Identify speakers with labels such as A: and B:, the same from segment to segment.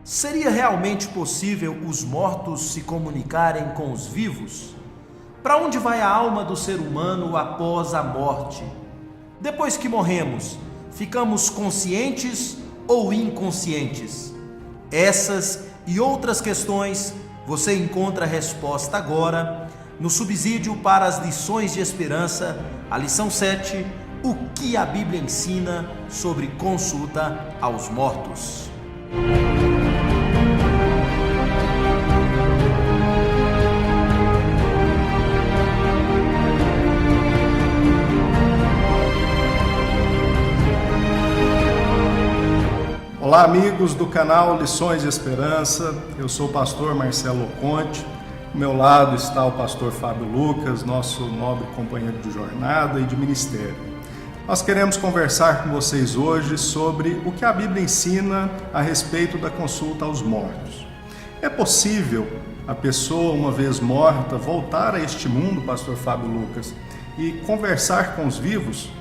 A: Seria realmente possível os mortos se comunicarem com os vivos? Para onde vai a alma do ser humano após a morte? Depois que morremos, ficamos conscientes ou inconscientes? Essas e outras questões você encontra a resposta agora no subsídio para as lições de esperança, a lição 7, o que a Bíblia ensina sobre consulta aos mortos.
B: Olá, amigos do canal Lições de Esperança. Eu sou o pastor Marcelo Conte. Ao meu lado está o pastor Fábio Lucas, nosso nobre companheiro de jornada e de ministério. Nós queremos conversar com vocês hoje sobre o que a Bíblia ensina a respeito da consulta aos mortos. É possível a pessoa, uma vez morta, voltar a este mundo, pastor Fábio Lucas, e conversar com os vivos?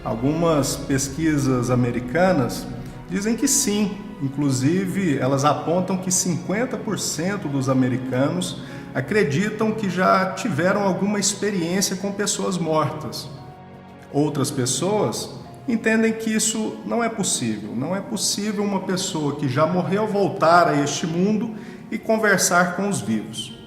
B: Algumas pesquisas americanas dizem que sim, inclusive elas apontam que 50% dos americanos acreditam que já tiveram alguma experiência com pessoas mortas. Outras pessoas entendem que isso não é possível. Não é possível uma pessoa que já morreu voltar a este mundo e conversar com os vivos.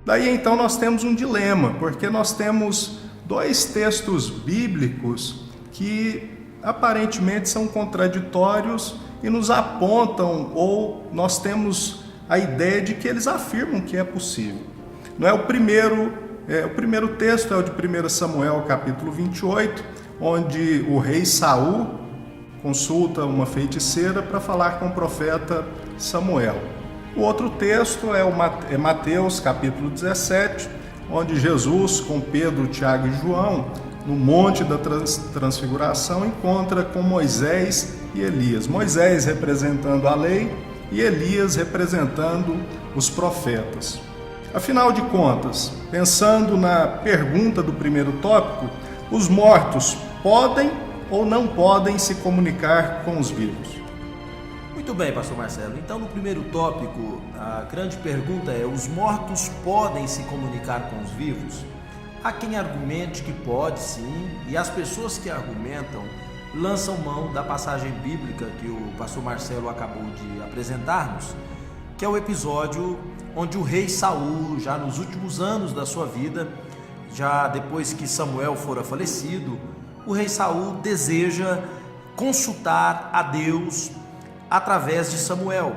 B: Daí então nós temos um dilema, porque nós temos dois textos bíblicos que aparentemente são contraditórios e nos apontam, ou nós temos a ideia de que eles afirmam que é possível. Não é o primeiro texto é o de 1 Samuel, capítulo 28, onde o rei Saul consulta uma feiticeira para falar com o profeta Samuel. O outro texto é Mateus, capítulo 17, onde Jesus, com Pedro, Tiago e João, no Monte da Transfiguração, encontra com Moisés e Elias. Moisés representando a lei e Elias representando os profetas. Afinal de contas, pensando na pergunta do primeiro tópico, os mortos podem ou não podem se comunicar com os vivos?
A: Muito bem, pastor Marcelo. Então, no primeiro tópico, a grande pergunta é: os mortos podem se comunicar com os vivos? Há quem argumente que pode sim, e as pessoas que argumentam lançam mão da passagem bíblica que o pastor Marcelo acabou de apresentar-nos, que é o episódio onde o rei Saul, já nos últimos anos da sua vida, já depois que Samuel fora falecido, o rei Saul deseja consultar a Deus através de Samuel.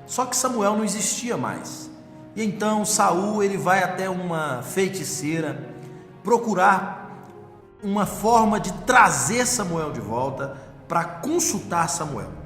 A: Só que Samuel não existia mais. E então Saul ele vai até uma feiticeira procurar uma forma de trazer Samuel de volta para consultar Samuel.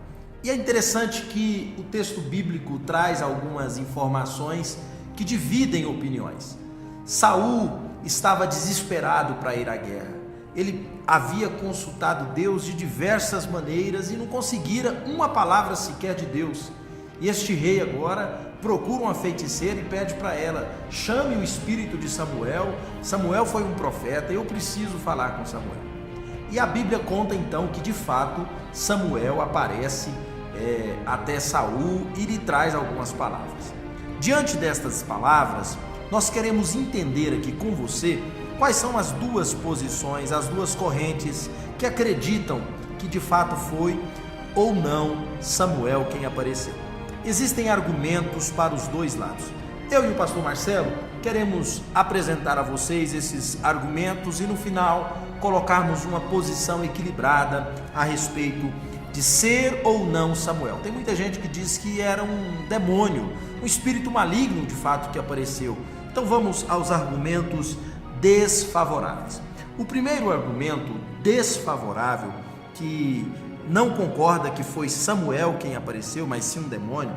A: E é interessante que o texto bíblico traz algumas informações que dividem opiniões. Saul estava desesperado para ir à guerra. Ele havia consultado Deus de diversas maneiras e não conseguira uma palavra sequer de Deus. E este rei agora procura uma feiticeira e pede para ela: chame o espírito de Samuel. Samuel foi um profeta, eu preciso falar com Samuel. E a Bíblia conta então que de fato Samuel aparece até Saul e lhe traz algumas palavras. Diante destas palavras, nós queremos entender aqui com você quais são as duas posições, as duas correntes que acreditam que de fato foi ou não Samuel quem apareceu. Existem argumentos para os dois lados. Eu e o pastor Marcelo queremos apresentar a vocês esses argumentos e no final colocarmos uma posição equilibrada a respeito de ser ou não Samuel. Tem muita gente que diz que era um demônio, um espírito maligno de fato que apareceu. Então vamos aos argumentos desfavoráveis. O primeiro argumento desfavorável, que não concorda que foi Samuel quem apareceu, mas sim um demônio,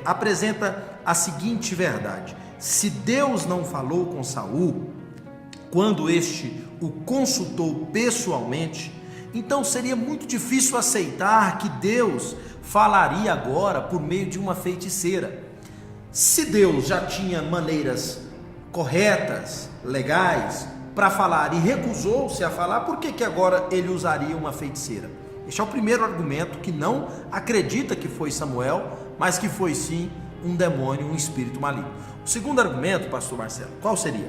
A: apresenta a seguinte verdade: se Deus não falou com Saul quando este o consultou pessoalmente, então seria muito difícil aceitar que Deus falaria agora por meio de uma feiticeira. Se Deus já tinha maneiras corretas, legais, para falar e recusou-se a falar, por que agora ele usaria uma feiticeira? Este é o primeiro argumento que não acredita que foi Samuel, mas que foi sim um demônio, um espírito maligno. O segundo argumento, pastor Marcelo, qual seria?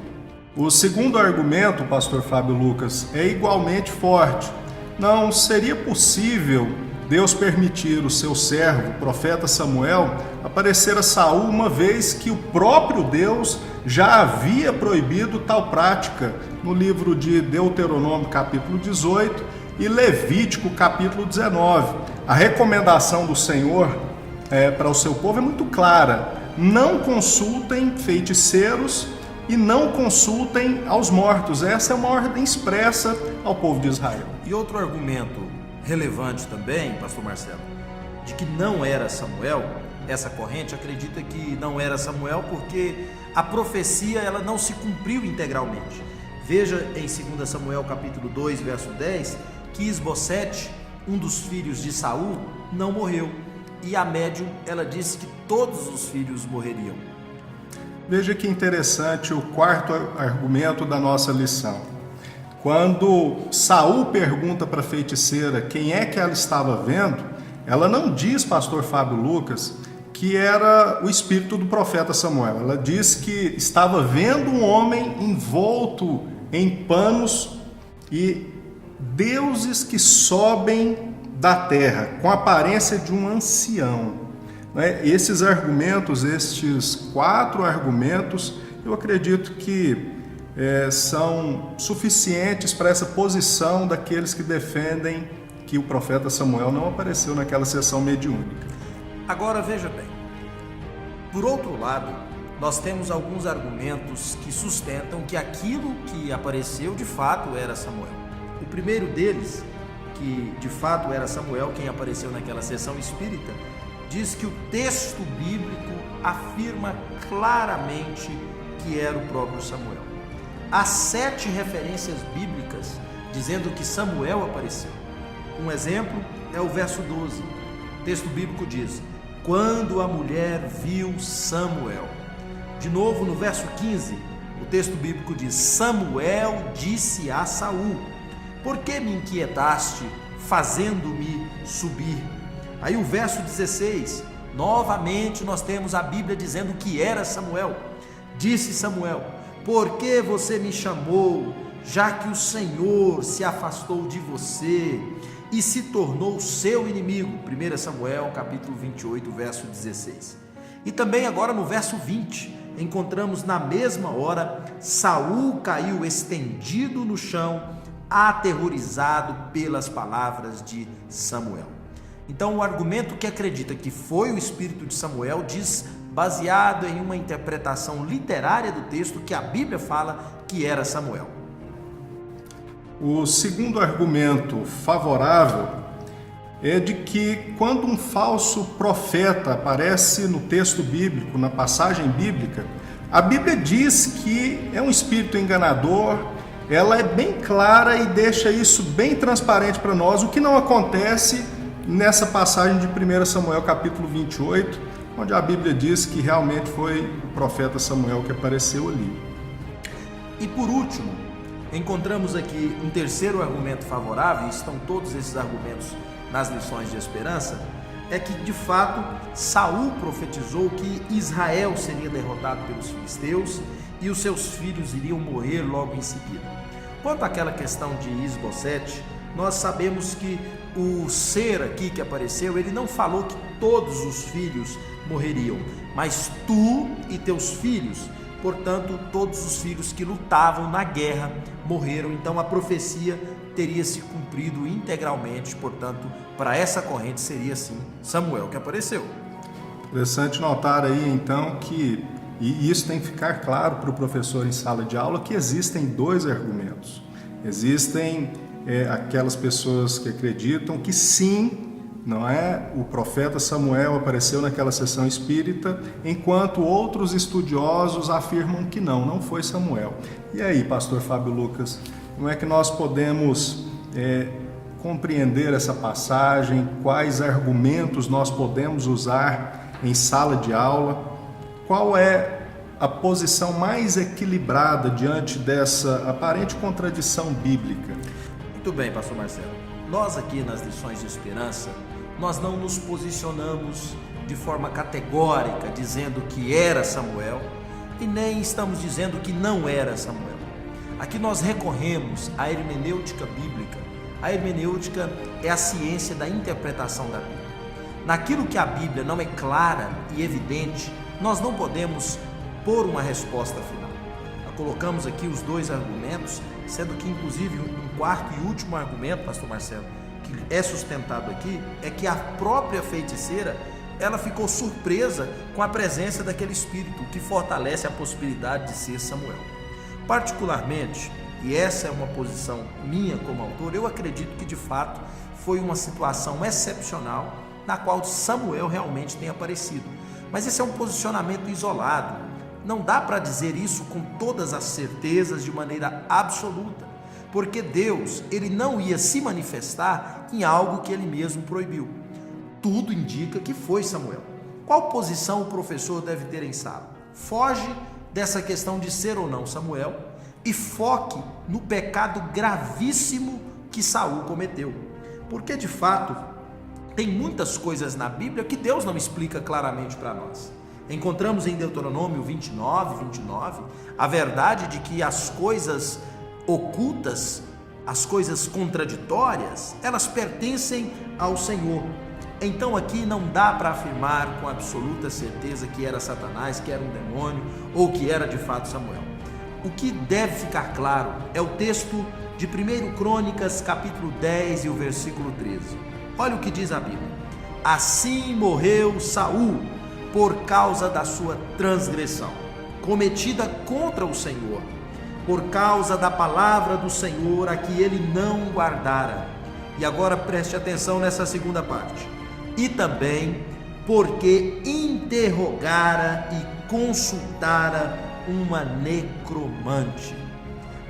B: O segundo argumento, pastor Fábio Lucas, é igualmente forte. Não seria possível Deus permitir o seu servo, o profeta Samuel, aparecer a Saul, uma vez que o próprio Deus já havia proibido tal prática no livro de Deuteronômio, capítulo 18, e Levítico, capítulo 19. A recomendação do Senhor para o seu povo é muito clara: não consultem feiticeiros e não consultem aos mortos. Essa é uma ordem expressa ao povo de Israel.
A: E outro argumento relevante também, pastor Marcelo, de que não era Samuel, essa corrente acredita que não era Samuel porque a profecia ela não se cumpriu integralmente. Veja em 2 Samuel capítulo 2, verso 10, que Isbosete, um dos filhos de Saul, não morreu. E a médium, ela disse que todos os filhos morreriam.
B: Veja que interessante o quarto argumento da nossa lição. Quando Saul pergunta para a feiticeira quem é que ela estava vendo, ela não diz, pastor Fábio Lucas, que era o espírito do profeta Samuel. Ela diz que estava vendo um homem envolto em panos e deuses que sobem da terra, com a aparência de um ancião. Esses argumentos, estes 4 argumentos, eu acredito que são suficientes para essa posição daqueles que defendem que o profeta Samuel não apareceu naquela sessão mediúnica.
A: Agora veja bem, por outro lado, nós temos alguns argumentos que sustentam que aquilo que apareceu de fato era Samuel. O primeiro deles, que de fato era Samuel quem apareceu naquela sessão espírita, diz que o texto bíblico afirma claramente que era o próprio Samuel. Há 7 referências bíblicas dizendo que Samuel apareceu. Um exemplo é o verso 12. O texto bíblico diz: quando a mulher viu Samuel. De novo, no verso 15, o texto bíblico diz: Samuel disse a Saul: por que me inquietaste, fazendo-me subir? Aí o verso 16, novamente nós temos a Bíblia dizendo que era Samuel. Disse Samuel: por que você me chamou, já que o Senhor se afastou de você e se tornou seu inimigo? 1 Samuel capítulo 28, verso 16. E também agora no verso 20, encontramos na mesma hora, Saul caiu estendido no chão, aterrorizado pelas palavras de Samuel. Então o argumento que acredita que foi o espírito de Samuel diz, baseado em uma interpretação literária do texto, que a Bíblia fala que era Samuel.
B: O segundo argumento favorável é de que quando um falso profeta aparece no texto bíblico, na passagem bíblica, a Bíblia diz que é um espírito enganador. Ela é bem clara e deixa isso bem transparente para nós, o que não acontece nessa passagem de 1 Samuel capítulo 28, onde a Bíblia diz que realmente foi o profeta Samuel que apareceu ali.
A: E por último, encontramos aqui um terceiro argumento favorável, e estão todos esses argumentos nas lições de esperança, é que de fato Saul profetizou que Israel seria derrotado pelos filisteus e os seus filhos iriam morrer logo em seguida. Quanto àquela questão de Isbosete, nós sabemos que o ser aqui que apareceu, ele não falou que todos os filhos morreriam, mas tu e teus filhos, portanto todos os filhos que lutavam na guerra morreram. Então a profecia teria se cumprido integralmente, portanto para essa corrente seria sim Samuel que apareceu.
B: Interessante notar aí então que, e isso tem que ficar claro para o professor em sala de aula, que existem 2 argumentos. Existem aquelas pessoas que acreditam que sim, não é? O profeta Samuel apareceu naquela sessão espírita, enquanto outros estudiosos afirmam que não foi Samuel. E aí, pastor Fábio Lucas, como é que nós podemos compreender essa passagem? Quais argumentos nós podemos usar em sala de aula? Qual é a posição mais equilibrada diante dessa aparente contradição bíblica?
A: Muito bem, pastor Marcelo. nós aqui nas Lições de Esperança, nós não nos posicionamos de forma categórica dizendo que era Samuel e nem estamos dizendo que não era Samuel. Aqui nós recorremos à hermenêutica bíblica. A hermenêutica é a ciência da interpretação da Bíblia. Naquilo que a Bíblia não é clara e evidente, nós não podemos pôr uma resposta final. Nós colocamos aqui os dois argumentos, sendo que inclusive um quarto e último argumento, pastor Marcelo, que é sustentado aqui, é que a própria feiticeira, ela ficou surpresa com a presença daquele espírito, o que fortalece a possibilidade de ser Samuel. Particularmente, e essa é uma posição minha como autor, eu acredito que de fato foi uma situação excepcional na qual Samuel realmente tem aparecido. Mas esse é um posicionamento isolado. Não dá para dizer isso com todas as certezas de maneira absoluta, porque Deus, ele não ia se manifestar em algo que ele mesmo proibiu. Tudo indica que foi Samuel. Qual posição o professor deve ter em sala? Foge dessa questão de ser ou não Samuel e foque no pecado gravíssimo que Saul cometeu. Porque de fato, tem muitas coisas na Bíblia que Deus não explica claramente para nós. Encontramos em Deuteronômio 29, a verdade de que as coisas ocultas, as coisas contraditórias, elas pertencem ao Senhor. Então aqui não dá para afirmar com absoluta certeza que era Satanás, que era um demônio ou que era de fato Samuel. O que deve ficar claro é o texto de 1 Crônicas, capítulo 10 e o versículo 13. Olha o que diz a Bíblia: assim morreu Saul por causa da sua transgressão, cometida contra o Senhor, por causa da palavra do Senhor a que ele não guardara. E agora preste atenção nessa segunda parte. E também porque interrogara e consultara uma necromante.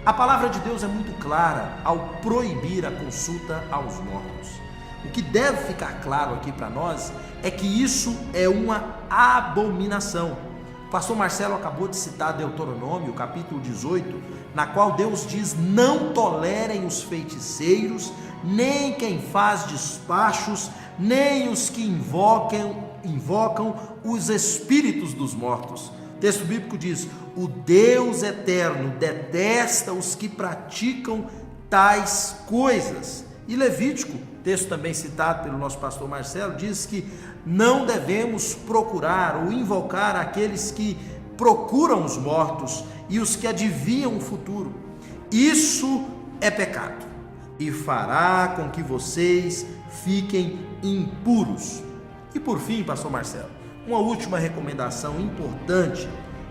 A: A palavra de Deus é muito clara ao proibir a consulta aos mortos. O que deve ficar claro aqui para nós é que isso é uma abominação. O pastor Marcelo acabou de citar Deuteronômio, capítulo 18, na qual Deus diz: não tolerem os feiticeiros, nem quem faz despachos, nem os que invocam os espíritos dos mortos. O texto bíblico diz: o Deus eterno detesta os que praticam tais coisas. E Levítico, texto também citado pelo nosso pastor Marcelo, diz que não devemos procurar ou invocar aqueles que procuram os mortos e os que adivinham o futuro. Isso é pecado e fará com que vocês fiquem impuros. E por fim, pastor Marcelo, uma última recomendação importante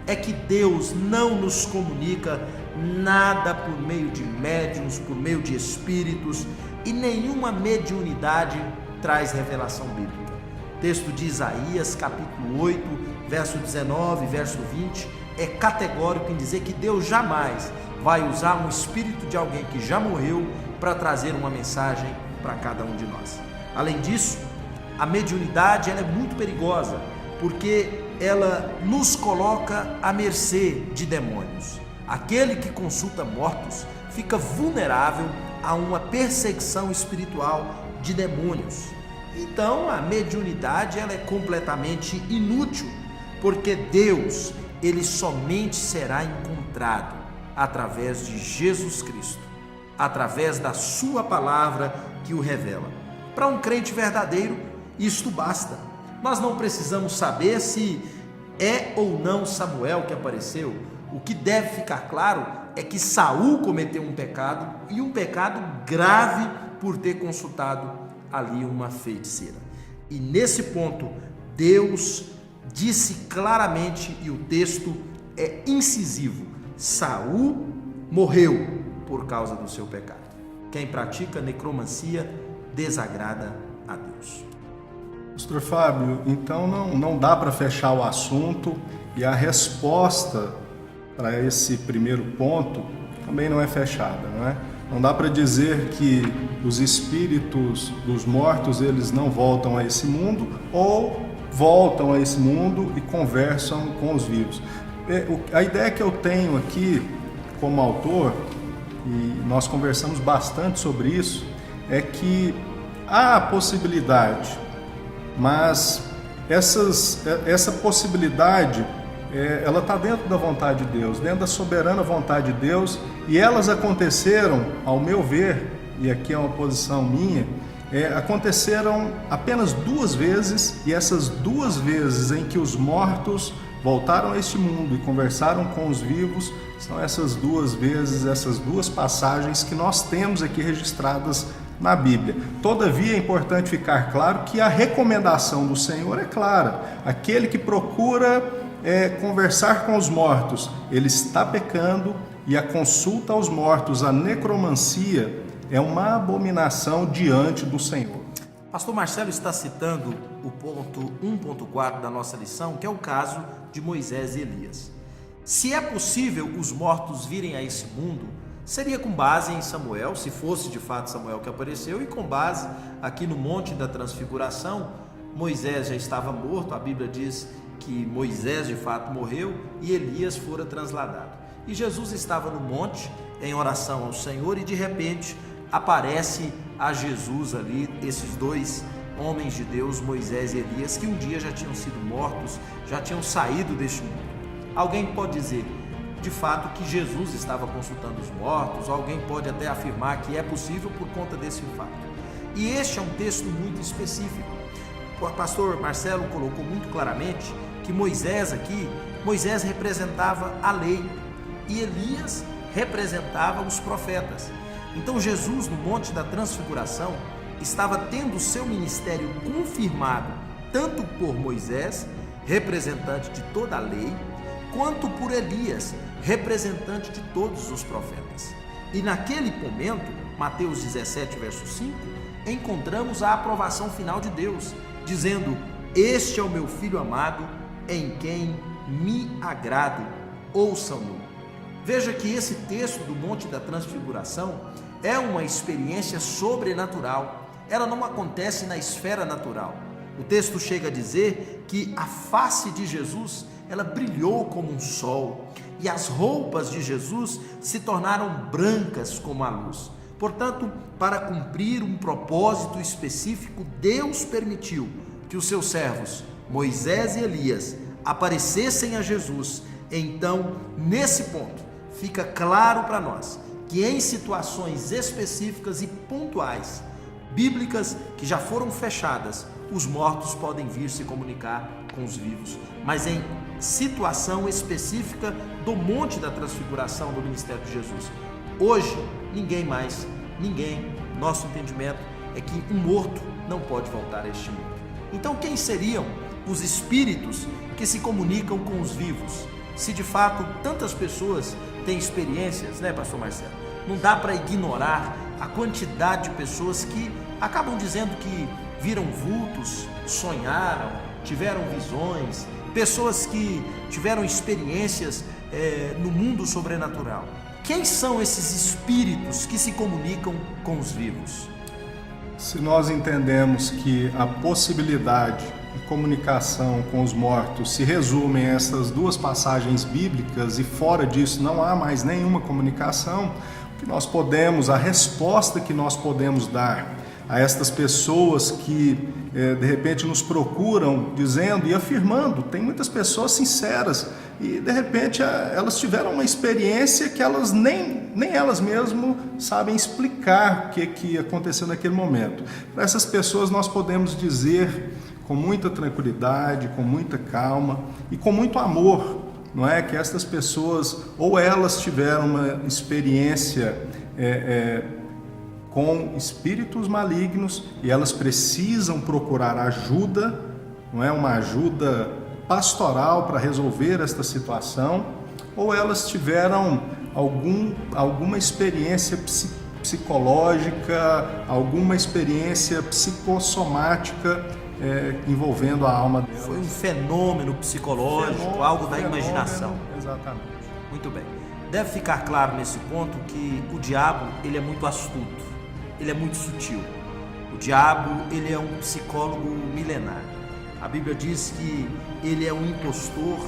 A: é que Deus não nos comunica nada por meio de médiuns, por meio de espíritos, e nenhuma mediunidade traz revelação bíblica. O texto de Isaías, capítulo 8, verso 19, verso 20, é categórico em dizer que Deus jamais vai usar um espírito de alguém que já morreu para trazer uma mensagem para cada um de nós. Além disso, a mediunidade ela é muito perigosa, porque ela nos coloca à mercê de demônios. Aquele que consulta mortos fica vulnerável a uma perseguição espiritual de demônios. Então a mediunidade ela é completamente inútil, porque Deus ele somente será encontrado através de Jesus Cristo, através da sua palavra que o revela. Para um crente verdadeiro, isto basta. Nós não precisamos saber se é ou não Samuel que apareceu. O que deve ficar claro é que Saul cometeu um pecado, e um pecado grave, por ter consultado ali uma feiticeira. E nesse ponto, Deus disse claramente, e o texto é incisivo: Saul morreu por causa do seu pecado. Quem pratica necromancia desagrada a Deus.
B: Pastor Fábio, então não dá para fechar o assunto, e a resposta para esse primeiro ponto também não é fechada, não é? Não dá para dizer que os espíritos dos mortos eles não voltam a esse mundo, ou voltam a esse mundo e conversam com os vivos. A ideia que eu tenho aqui como autor, e nós conversamos bastante sobre isso, é que há a possibilidade, mas essa possibilidade, ela está dentro da vontade de Deus, dentro da soberana vontade de Deus, e elas aconteceram, ao meu ver, e aqui é uma posição minha, aconteceram apenas 2 vezes, e essas 2 vezes em que os mortos voltaram a este mundo e conversaram com os vivos, são essas 2 vezes, essas 2 passagens que nós temos aqui registradas na Bíblia. Todavia é importante ficar claro que a recomendação do Senhor é clara: aquele que procura conversar com os mortos, ele está pecando, e a consulta aos mortos, a necromancia, é uma abominação diante do Senhor.
A: Pastor Marcelo está citando o ponto 1.4 da nossa lição, que é o caso de Moisés e Elias. Se é possível os mortos virem a esse mundo, seria com base em Samuel, se fosse de fato Samuel que apareceu, e com base aqui no Monte da Transfiguração. Moisés já estava morto, a Bíblia diz que Moisés de fato morreu e Elias fora transladado. E Jesus estava no monte em oração ao Senhor, e de repente aparece a Jesus ali, esses 2 homens de Deus, Moisés e Elias, que um dia já tinham sido mortos, já tinham saído deste mundo. Alguém pode dizer, de fato, que Jesus estava consultando os mortos, alguém pode até afirmar que é possível por conta desse fato. E este é um texto muito específico. O pastor Marcelo colocou muito claramente que Moisés representava a lei e Elias representava os profetas. Então Jesus, no Monte da Transfiguração, estava tendo o seu ministério confirmado tanto por Moisés, representante de toda a lei, quanto por Elias, representante de todos os profetas. E naquele momento, Mateus 17, verso 5, encontramos a aprovação final de Deus, dizendo: este é o meu Filho amado, em quem me agrado, ouçam-no. Veja que esse texto do Monte da Transfiguração é uma experiência sobrenatural, ela não acontece na esfera natural. O texto chega a dizer que a face de Jesus, ela brilhou como um sol, e as roupas de Jesus se tornaram brancas como a luz. Portanto, para cumprir um propósito específico, Deus permitiu que os seus servos, Moisés e Elias, aparecessem a Jesus. Então, nesse ponto, fica claro para nós que em situações específicas e pontuais, bíblicas que já foram fechadas, os mortos podem vir se comunicar com os vivos, mas em situação específica do Monte da Transfiguração do ministério de Jesus, hoje nosso entendimento é que um morto não pode voltar a este mundo. Então, quem seriam os espíritos que se comunicam com os vivos? Se de fato tantas pessoas têm experiências, né, pastor Marcelo? Não dá para ignorar a quantidade de pessoas que acabam dizendo que viram vultos, sonharam, tiveram visões, pessoas que tiveram experiências no mundo sobrenatural. Quem são esses espíritos que se comunicam com os vivos?
B: Se nós entendemos que a possibilidade de comunicação com os mortos se resume em essas 2 passagens bíblicas, e fora disso não há mais nenhuma comunicação, a resposta que nós podemos dar a estas pessoas que de repente nos procuram dizendo e afirmando, tem muitas pessoas sinceras e de repente elas tiveram uma experiência que elas nem elas mesmas sabem explicar o que aconteceu naquele momento. Para essas pessoas nós podemos dizer com muita tranquilidade, com muita calma e com muito amor, não é? Que estas pessoas, ou elas tiveram uma experiência com espíritos malignos e elas precisam procurar ajuda, não é? Uma ajuda pastoral para resolver esta situação, ou elas tiveram alguma experiência psicológica, alguma experiência psicossomática envolvendo a alma delas.
A: Foi um fenômeno psicológico, algo da imaginação.
B: Exatamente.
A: Muito bem. Deve ficar claro nesse ponto que o diabo, ele é muito astuto, ele é muito sutil. O diabo, ele é um psicólogo milenar. A Bíblia diz que ele é um impostor,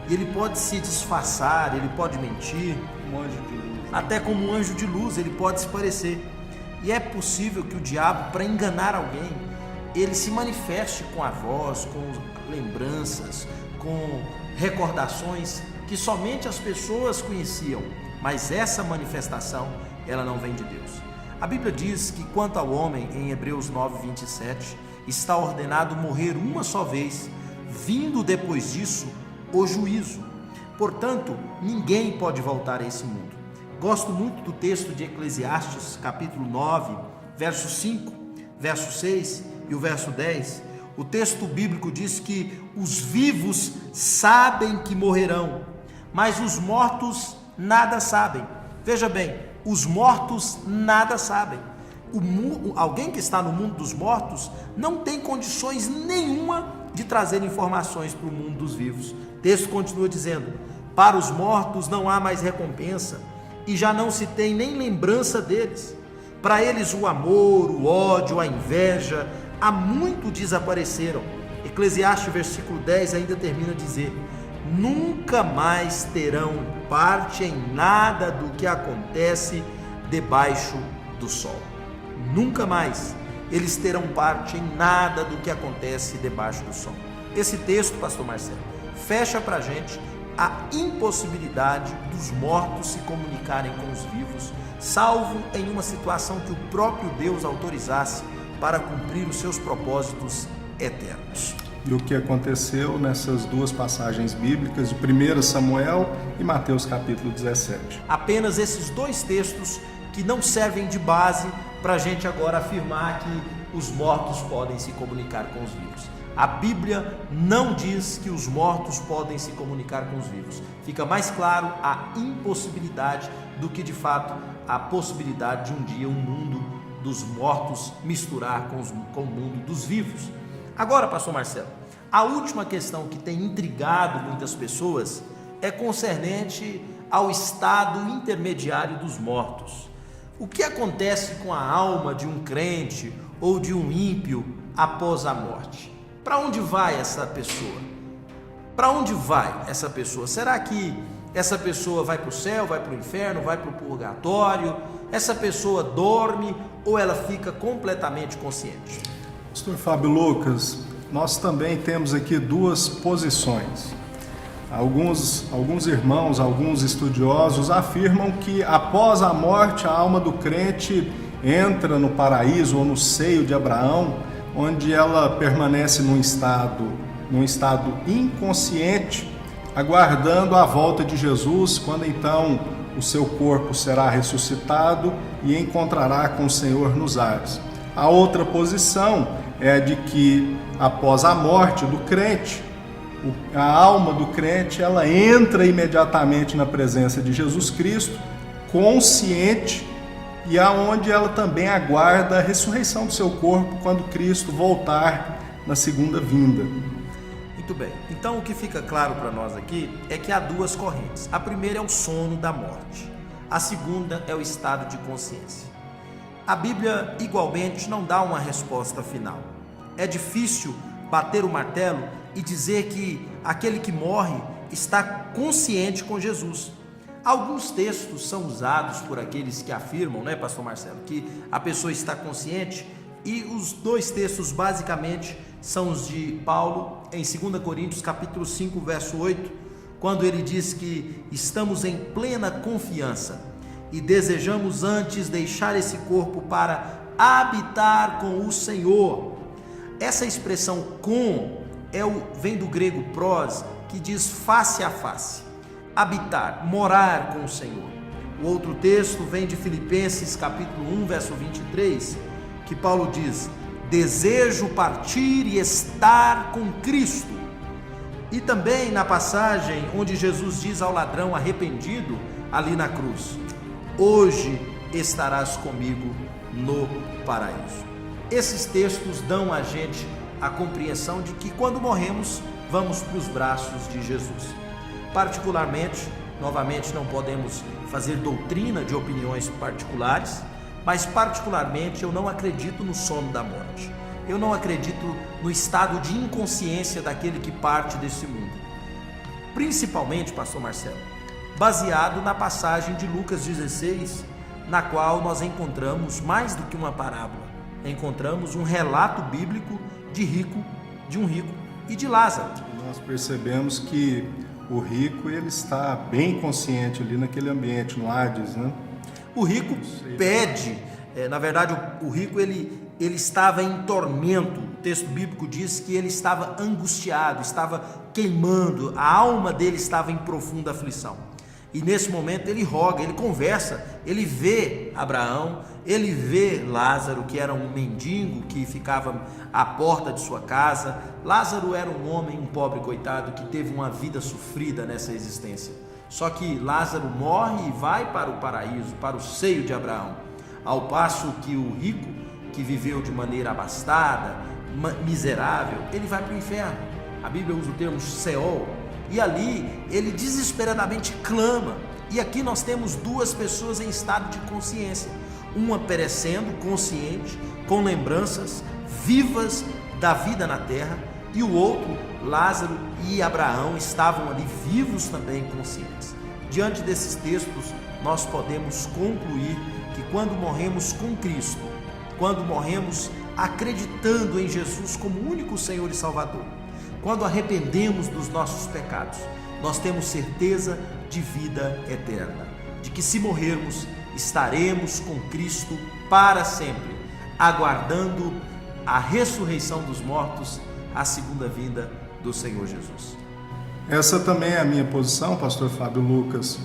A: e ele pode se disfarçar, ele pode mentir,
B: Um anjo de luz.
A: até como um anjo de luz ele pode se parecer. E é possível que o diabo, para enganar alguém, ele se manifeste com a voz, com lembranças, com recordações que somente as pessoas conheciam, mas essa manifestação, ela não vem de Deus. A Bíblia diz que quanto ao homem, em Hebreus 9:27, está ordenado morrer uma só vez, vindo depois disso o juízo. Portanto, ninguém pode voltar a esse mundo. Gosto muito do texto de Eclesiastes, capítulo 9, verso 5, verso 6 e o verso 10. O texto bíblico diz que os vivos sabem que morrerão, mas os mortos nada sabem. Veja bem, os mortos nada sabem. Alguém que está no mundo dos mortos não tem condições nenhuma de trazer informações para o mundo dos vivos. O texto continua dizendo: para os mortos não há mais recompensa, e já não se tem nem lembrança deles. Para eles o amor, o ódio, a inveja, há muito desapareceram. Eclesiastes versículo 10 ainda termina a dizer: nunca mais terão parte em nada do que acontece debaixo do sol. Nunca mais eles terão parte em nada do que acontece debaixo do sol. Esse texto, pastor Marcelo, fecha para a gente a impossibilidade dos mortos se comunicarem com os vivos, salvo em uma situação que o próprio Deus autorizasse para cumprir os seus propósitos eternos.
B: E o que aconteceu nessas duas passagens bíblicas, de 1 Samuel e Mateus capítulo 17.
A: Apenas esses dois textos que não servem de base para a gente agora afirmar que os mortos podem se comunicar com os vivos. A Bíblia não diz que os mortos podem se comunicar com os vivos. Fica mais claro a impossibilidade do que de fato a possibilidade de um dia o mundo dos mortos misturar com o mundo dos vivos. Agora, pastor Marcelo, a última questão que tem intrigado muitas pessoas é concernente ao estado intermediário dos mortos. O que acontece com a alma de um crente ou de um ímpio após a morte? Para onde vai essa pessoa? Para onde vai essa pessoa? Será que essa pessoa vai para o céu, vai para o inferno, vai para o purgatório? Essa pessoa dorme ou ela fica completamente consciente?
B: Pastor Fábio Lucas, nós também temos aqui duas posições. Alguns irmãos, alguns estudiosos afirmam que após a morte a alma do crente entra no paraíso ou no seio de Abraão, onde ela permanece num estado inconsciente, aguardando a volta de Jesus, quando então o seu corpo será ressuscitado e encontrará com o Senhor nos ares. A outra posição é de que após a morte do crente, a alma do crente ela entra imediatamente na presença de Jesus Cristo, consciente, e aonde ela também aguarda a ressurreição do seu corpo quando Cristo voltar na segunda vinda.
A: Muito bem, então o que fica claro para nós aqui é que há duas correntes. A primeira é o sono da morte, a segunda é o estado de consciência. A Bíblia igualmente não dá uma resposta final. É difícil bater o martelo e dizer que aquele que morre está consciente com Jesus. Alguns textos são usados por aqueles que afirmam, pastor Marcelo, que a pessoa está consciente, e os dois textos basicamente são os de Paulo em 2 Coríntios capítulo 5, verso 8, quando ele diz que estamos em plena confiança e desejamos antes deixar esse corpo para habitar com o Senhor. Essa expressão com vem do grego pros, que diz face a face, habitar, morar com o Senhor. O outro texto vem de Filipenses capítulo 1, verso 23, que Paulo diz: desejo partir e estar com Cristo. E também na passagem onde Jesus diz ao ladrão arrependido ali na cruz: hoje estarás comigo no paraíso. Esses textos dão a gente a compreensão de que quando morremos, vamos para os braços de Jesus. Particularmente, novamente não podemos fazer doutrina de opiniões particulares, mas particularmente eu não acredito no sono da morte. Eu não acredito no estado de inconsciência daquele que parte desse mundo. Principalmente, pastor Marcelo, baseado na passagem de Lucas 16, na qual nós encontramos mais do que uma parábola. Encontramos um relato bíblico de um rico e de Lázaro.
B: Nós percebemos que o rico, ele está bem consciente ali naquele ambiente, no Hades, né?
A: O rico pede, na verdade, o rico ele estava em tormento. O texto bíblico diz que ele estava angustiado, estava queimando, a alma dele estava em profunda aflição. E nesse momento ele roga, ele conversa, ele vê Abraão, ele vê Lázaro, que era um mendigo que ficava à porta de sua casa. Lázaro era um homem, um pobre coitado, que teve uma vida sofrida nessa existência. Só que Lázaro morre e vai para o paraíso, para o seio de Abraão. Ao passo que o rico, que viveu de maneira abastada, miserável, ele vai para o inferno. A Bíblia usa o termo Seol. E ali ele desesperadamente clama. E aqui nós temos duas pessoas em estado de consciência. Uma perecendo, consciente, com lembranças vivas da vida na terra. E o outro, Lázaro e Abraão, estavam ali vivos também, conscientes. Diante desses textos, nós podemos concluir que quando morremos com Cristo, quando morremos acreditando em Jesus como único Senhor e Salvador, quando arrependemos dos nossos pecados, nós temos certeza de vida eterna, de que se morrermos, estaremos com Cristo para sempre, aguardando a ressurreição dos mortos, a segunda vinda do Senhor Jesus.
B: Essa também é a minha posição, pastor Fábio Lucas,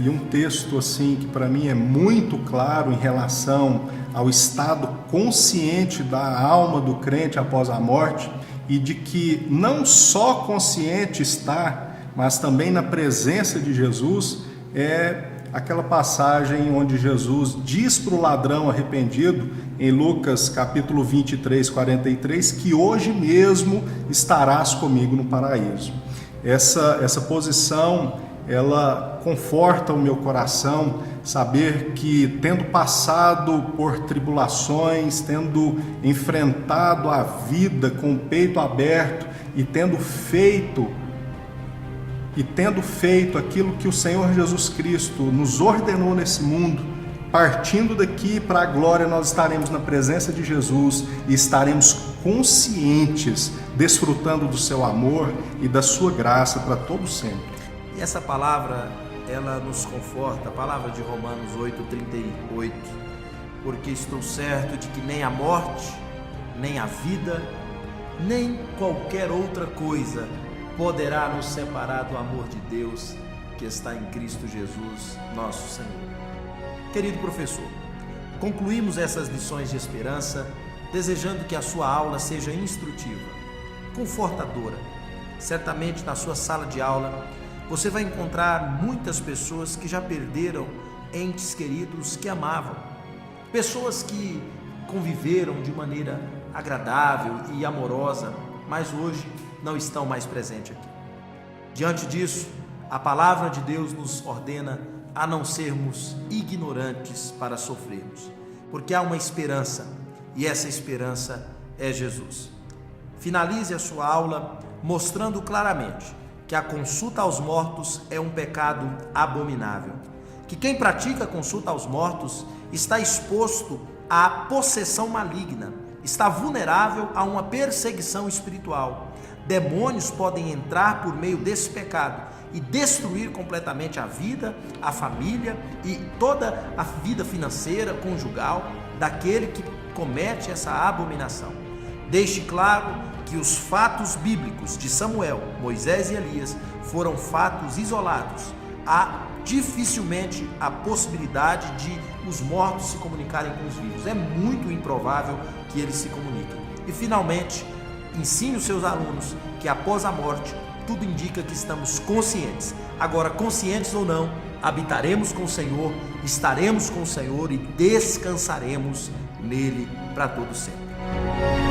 B: e um texto assim que para mim é muito claro em relação ao estado consciente da alma do crente após a morte, e de que não só consciente está, mas também na presença de Jesus, é aquela passagem onde Jesus diz para o ladrão arrependido, em Lucas capítulo 23, 43, que hoje mesmo estarás comigo no paraíso. Essa posição, ela conforta o meu coração, saber que tendo passado por tribulações, tendo enfrentado a vida com o peito aberto e tendo feito aquilo que o Senhor Jesus Cristo nos ordenou nesse mundo, partindo daqui para a glória, nós estaremos na presença de Jesus e estaremos conscientes, desfrutando do seu amor e da sua graça para todo sempre.
A: E essa palavra, ela nos conforta, a palavra de Romanos 8:38, porque estou certo de que nem a morte, nem a vida, nem qualquer outra coisa poderá nos separar do amor de Deus que está em Cristo Jesus, nosso Senhor. Querido professor, concluímos essas lições de esperança, desejando que a sua aula seja instrutiva, confortadora. Certamente na sua sala de aula você vai encontrar muitas pessoas que já perderam entes queridos que amavam, pessoas que conviveram de maneira agradável e amorosa, mas hoje não estão mais presentes aqui. Diante disso, a palavra de Deus nos ordena a não sermos ignorantes para sofrermos, porque há uma esperança, e essa esperança é Jesus. Finalize a sua aula mostrando claramente que a consulta aos mortos é um pecado abominável, que quem pratica a consulta aos mortos está exposto à possessão maligna, está vulnerável a uma perseguição espiritual. Demônios podem entrar por meio desse pecado e destruir completamente a vida, a família e toda a vida financeira, conjugal daquele que comete essa abominação. Deixe claro que os fatos bíblicos de Samuel, Moisés e Elias foram fatos isolados. Há dificilmente a possibilidade de os mortos se comunicarem com os vivos. É muito improvável que eles se comuniquem. E finalmente, ensine os seus alunos que após a morte, tudo indica que estamos conscientes. Agora, conscientes ou não, habitaremos com o Senhor, estaremos com o Senhor e descansaremos nele para todo sempre.